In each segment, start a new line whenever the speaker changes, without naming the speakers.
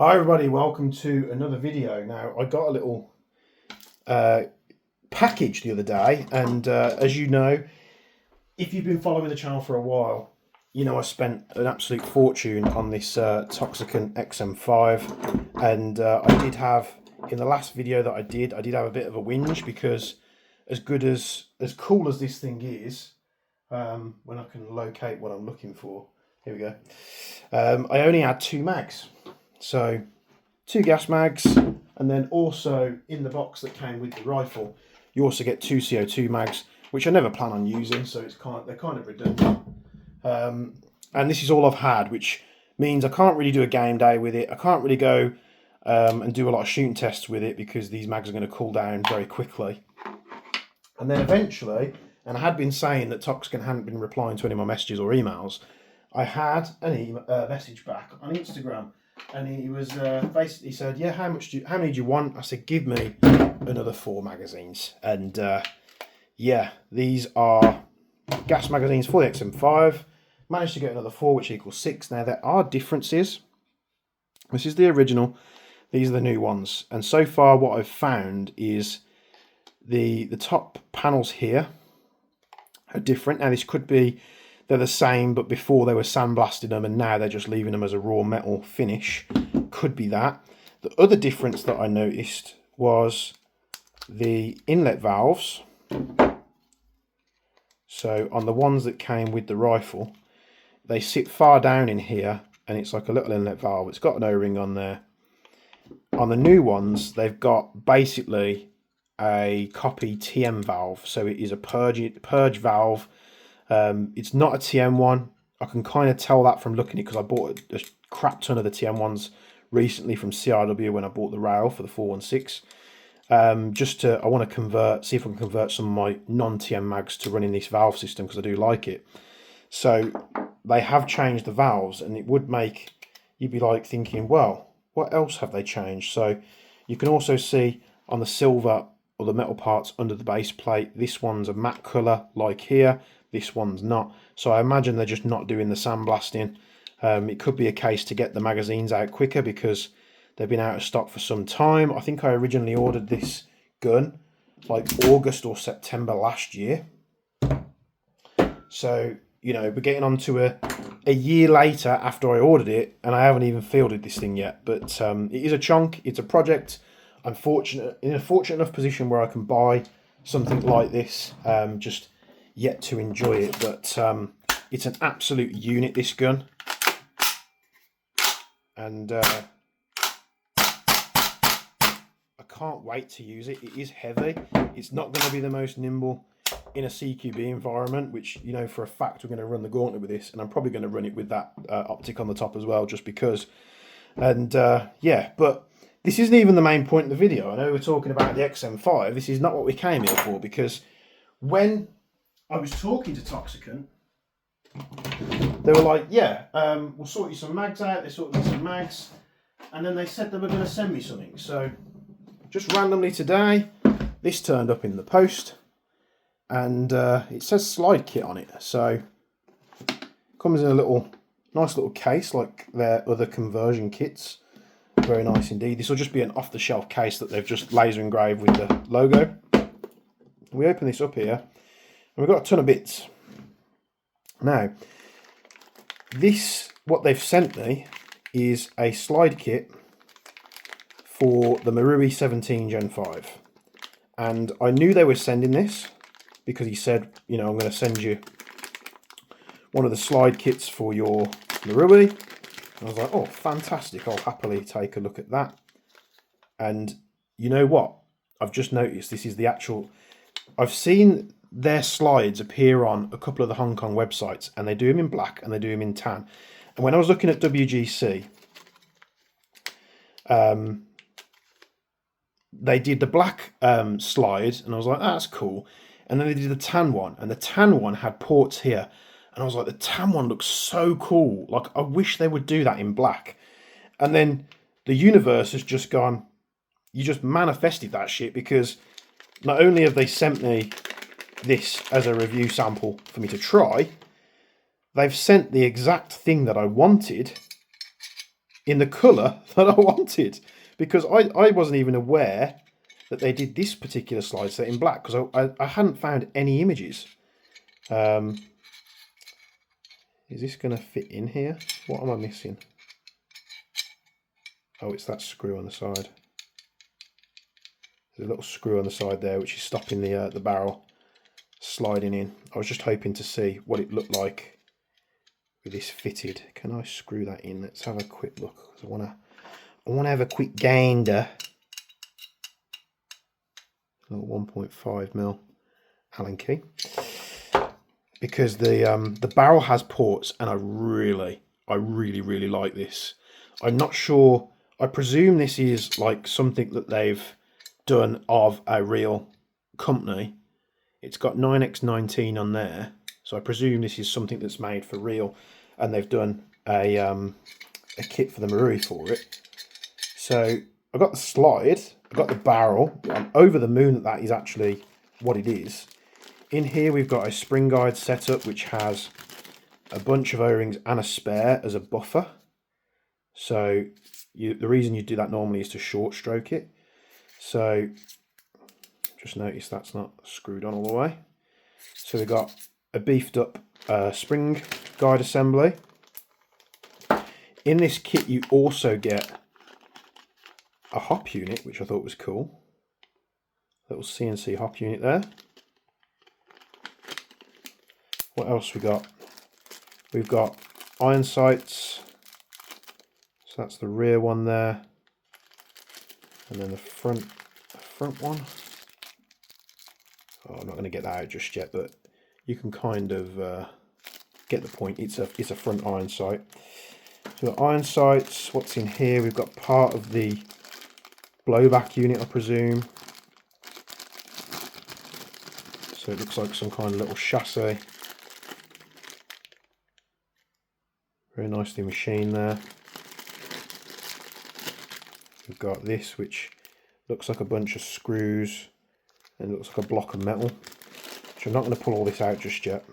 Hi everybody, welcome to another video. Now I got a little package the other day, and as you know, if you've been following the channel for a while, you know I spent an absolute fortune on this Toxicant XM5, and I did have, in the last video that I did have a bit of a whinge because as cool as this thing is, when I can locate what I'm looking for, here we go, I only had two mags. So, two gas mags, and then also in the box that came with the rifle, you also get two CO2 mags, which I never plan on using, so they're kind of redundant. And this is all I've had, which means I can't really do a game day with it. I can't really go and do a lot of shooting tests with it because these mags are going to cool down very quickly. And then eventually, and I had been saying that Toxicant hadn't been replying to any of my messages or emails, I had a message back on Instagram. And he was basically said, yeah, how many do you want? I said, give me another 4 magazines. And yeah, these are gas magazines for the XM5. Managed to get another 4, which equals 6. Now, there are differences. This is the original. These are the new ones. And so far, what I've found is the top panels here are different. Now, this could be they're the same, but before they were sandblasting them and now they're just leaving them as a raw metal finish. Could be that. The other difference that I noticed was the inlet valves. So on the ones that came with the rifle, they sit far down in here and it's like a little inlet valve. It's got an O-ring on there. On the new ones, they've got basically a copy TM valve. So it is a purge valve. It's not a TM one. I can kind of tell that from looking at it because I bought a crap ton of the TM ones recently from CRW when I bought the rail for the 416. I want to see if I can convert some of my non-TM mags to running this valve system because I do like it. So they have changed the valves, and it would make you'd be like thinking, well, what else have they changed? So you can also see on the silver or the metal parts under the base plate, this one's a matte colour like here. This one's not. So I imagine they're just not doing the sandblasting. It could be a case to get the magazines out quicker because they've been out of stock for some time. I think I originally ordered this gun like August or September last year. So, you know, we're getting on to a year later after I ordered it, and I haven't even fielded this thing yet. But it is a chunk. It's a project. I'm in a fortunate enough position where I can buy something like this. Just yet to enjoy it, but it's an absolute unit, this gun, and I can't wait to use it. It is heavy. It's not going to be the most nimble in a CQB environment, which, you know, for a fact we're going to run the gauntlet with this, and I'm probably going to run it with that optic on the top as well, just because. And yeah, but this isn't even the main point of the video. I know we're talking about the XM5. This is not what we came here for, because when I was talking to Toxicant, they were like, yeah, we'll sort you some mags out. They sorted me some mags, and then they said they were going to send me something. So just randomly today, this turned up in the post, and it says slide kit on it. So it comes in a nice little case like their other conversion kits. Very nice indeed. This will just be an off-the-shelf case that they've just laser engraved with the logo. We open this up here, and we've got a ton of bits. Now, what they've sent me is a slide kit for the Marui 17 Gen 5. And I knew they were sending this because he said, you know, I'm going to send you one of the slide kits for your Marui. And I was like, oh, fantastic. I'll happily take a look at that. And you know what? I've just noticed this is the actual... I've seen their slides appear on a couple of the Hong Kong websites, and they do them in black and they do them in tan. And when I was looking at WGC, they did the black slide, and I was like, that's cool. And then they did the tan one, and the tan one had ports here. And I was like, the tan one looks so cool. Like, I wish they would do that in black. And then the universe has just gone, you just manifested that shit, because not only have they sent me this as a review sample for me to try, they've sent the exact thing that I wanted in the colour that I wanted, because I wasn't even aware that they did this particular slide set in black, because I hadn't found any images. Is this going to fit in here? What am I missing? Oh, it's that screw on the side. There's a little screw on the side there which is stopping the barrel sliding in. I was just hoping to see what it looked like with this fitted. Can I screw that in? Let's have a quick look. I want to have a quick gander. A little 1.5mm Allen key, because the barrel has ports, and I really like this. I'm not sure. I presume this is like something that they've done of a real company. It's got 9x19 on there, so I presume this is something that's made for real, and they've done a kit for the Marui for it. So I got the slide, I got the barrel. I'm over the moon that is actually what it is. In here we've got a spring guide setup which has a bunch of O-rings and a spare as a buffer. So the reason you do that normally is to short stroke it. So just notice that's not screwed on all the way. So we've got a beefed up spring guide assembly. In this kit you also get a hop unit, which I thought was cool. Little CNC hop unit there. What else we got? We've got iron sights. So that's the rear one there. And then the front one. Oh, I'm not going to get that out just yet, but you can kind of get the point. It's a front iron sight. So we've got iron sights. What's in here? We've got part of the blowback unit, I presume. So it looks like some kind of little chassis. Very nicely machined there. We've got this, which looks like a bunch of screws and looks like a block of metal. So I'm not going to pull all this out just yet.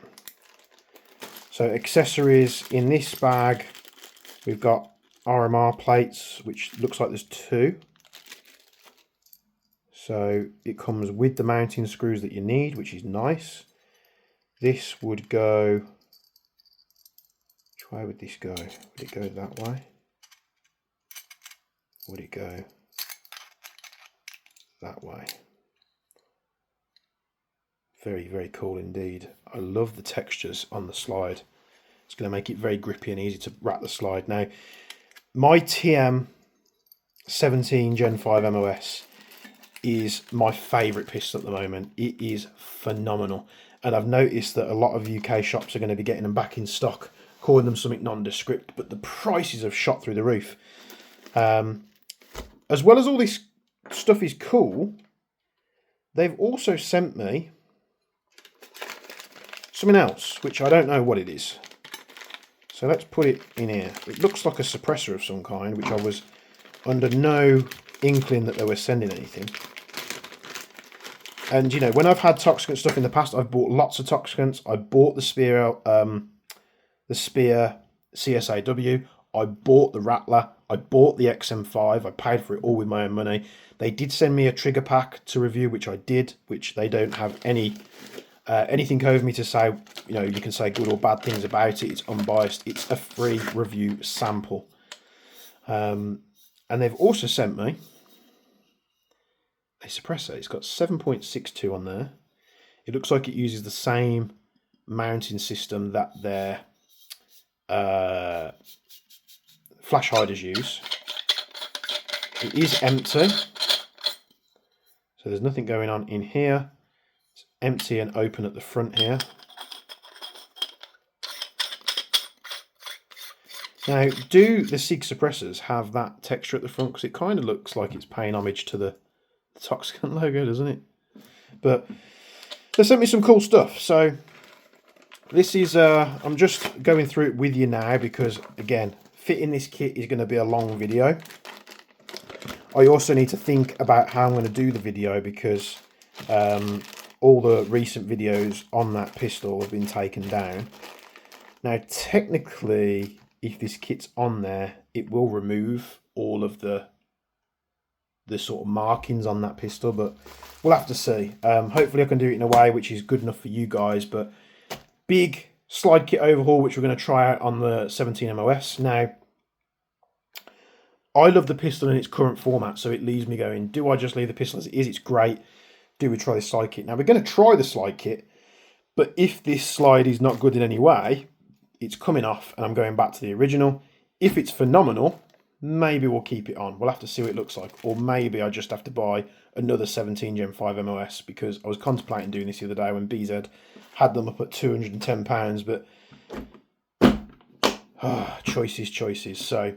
So accessories in this bag, we've got RMR plates, which looks like there's 2. So it comes with the mounting screws that you need, which is nice. This would go, which way would this go? Would it go that way? Would it go that way? Very cool indeed. I love the textures on the slide. It's going to make it very grippy and easy to wrap the slide. Now, my TM17 Gen 5 MOS is my favourite pistol at the moment. It is phenomenal, and I've noticed that a lot of UK shops are going to be getting them back in stock, calling them something nondescript, but the prices have shot through the roof. As well as all this stuff is cool, they've also sent me something else, which I don't know what it is. So let's put it in here. It looks like a suppressor of some kind, which I was under no inkling that they were sending anything. And you know, when I've had Toxicant stuff in the past, I've bought lots of Toxicants. I bought the Spear CSAW. I bought the Rattler. I bought the XM5. I paid for it all with my own money. They did send me a trigger pack to review, which I did, which they don't have anything over me to say, you know, you can say good or bad things about it. It's unbiased. It's a free review sample. And they've also sent me a suppressor. It's got 7.62 on there. It looks like it uses the same mounting system that their flash hiders use. It is empty, so there's nothing going on in here. It's empty and open at the front here. Now, do the SIG suppressors have that texture at the front? Because it kind of looks like it's paying homage to the Toxicant logo, doesn't it? But they sent me some cool stuff. So this is, I'm just going through it with you now because, again, fitting this kit is going to be a long video. I also need to think about how I'm going to do the video because all the recent videos on that pistol have been taken down. Now, technically, if this kit's on there, it will remove all of the sort of markings on that pistol, but we'll have to see. Hopefully I can do it in a way which is good enough for you guys. But big slide kit overhaul, which we're going to try out on the 17 MOS. Now, I love the pistol in its current format, so it leaves me going, do I just leave the pistol as it is? It's great. Do we try the slide kit? Now, we're going to try the slide kit, but if this slide is not good in any way, it's coming off and I'm going back to the original. If it's phenomenal, maybe we'll keep it on. We'll have to see what it looks like. Or maybe I just have to buy another 17 Gen 5 MOS, because I was contemplating doing this the other day when BZ had them up at £210, but choices. So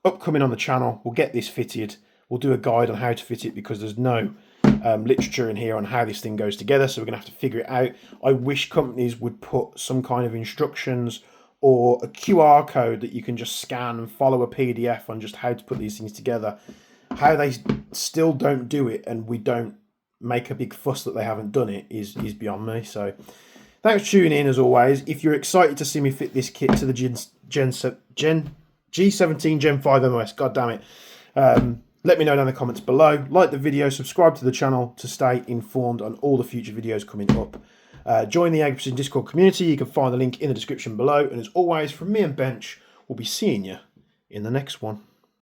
upcoming on the channel, we'll get this fitted. We'll do a guide on how to fit it, because there's no literature in here on how this thing goes together, so we're going to have to figure it out. I wish companies would put some kind of instructions or a QR code that you can just scan and follow a PDF on just how to put these things together. How they still don't do it and we don't make a big fuss that they haven't done it is beyond me. So thanks for tuning in as always. If you're excited to see me fit this kit to the G17 Gen 5 MOS, god damn it, let me know down in the comments below. Like the video, subscribe to the channel to stay informed on all the future videos coming up. Join the Ag Precision Discord community. You can find the link in the description below. And as always, from me and Bench, we'll be seeing you in the next one.